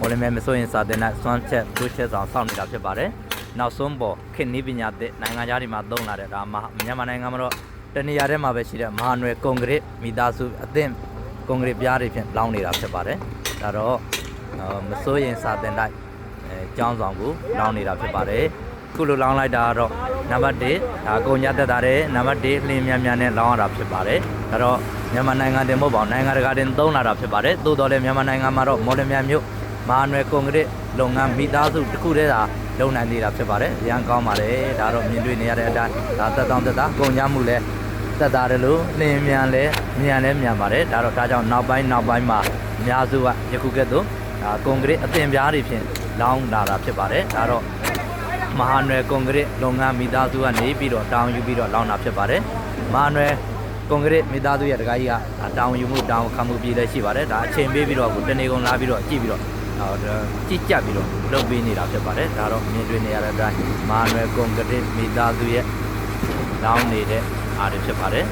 မော်လမြိုင်မစိုးရင်စာတင်တဲ့စွမ်းချက်တိုးချက်ဆောင်စောင့်နေတာဖြစ်ပါတယ်နောက်ဆုံးပေါ်ခေတ်နည်းပညာသစ်နိုင်ငံခြားတွေမှာသုံးလာတဲ့ဒါမှမြန်မာနိုင်ငံမှာတော့တနေရာထဲမှာပဲရှိတဲ့မဟာနွယ်ကွန်ကရစ်မိသားစုအသင်းကွန်ကရစ်ပြားတွေဖြင့်လောင်းနေတာဖြစ်ပါတယ်ဒါတော့မစိုးရင်စာတင်တဲ့ကျောင်းဆောင်ကိုလောင်းနေတာဖြစ်ပါတယ်ခုလိုလောင်းလိုက်တာကတော့နံပါတ်1ဒါကုန်ညတက်တာတဲ့နံပါတ်2လင်းမြန်မြန်နဲ့လောင်းရတာဖြစ်ပါတယ်ဒါတော့မြန်မာနိုင်ငံတင်မဟုတ်ပါဘူးနိုင်ငံတကာတင်သုံးလာတာဖြစ်ပါတယ်သို့တော်လည်းမြန်မာနိုင်ငံမှာတော့မော်လမြိုင်မြို့မဟာနွယ်ကွန်ကရစ်လုပ်ငန်းမိသားစုတစ်ခုတည်းသာလုပ်နိုင်သေးတာဖြစ်ပါတယ်ရန်ကောင်းပါတယ်ဒါတော့မြင်တွေ့နေရတဲ့အတိုင်းဒါသက်တောင်းသက်တာကုန်ကြမှုလဲသက်တာတယ်လို့လင်းမြန်လဲမြန်ပါတယ်ဒါတော့ဒါကြောင့်နောက်ပိုင်းမှာအများစုကယခုကဲ့သို့ကွန်ကရစ်အသင်ပြားတွေဖြင့်လောင်းလာတာဖြစ်ပါတယ်ဒါတော့မဟာနွယ်ကွန်ကရစ်လုပ်ငန်းမိသားစုကနေပြီးတော့တောင်းယူပြီးတော့လောင်းတာဖြစ်ပါတယ်မဟာနွယ်ကွန်ကရစ်မိသားစုရဲ့တကားကြီးကတောင်းယူမှုတောင်းခံမှုပြည်လည်းရှိပါတယ်ဒါအချိန်ပေးပြီးတော့တနေ့ကုန်လာပြီးတော့ကြည့်ပြီးတော့ကြည့်ကြပြီးတော့လုပ်ပေးနေတာဖြစ်ပါတယ်ဒါတော့မြင်တွေ့နေရတဲ့အတိုင်းမဟာနွယ်ကွန်ကရစ်မိသားစုရဲ့လောင်းနေတဲ့အားတွေဖြစ်ပါတယ်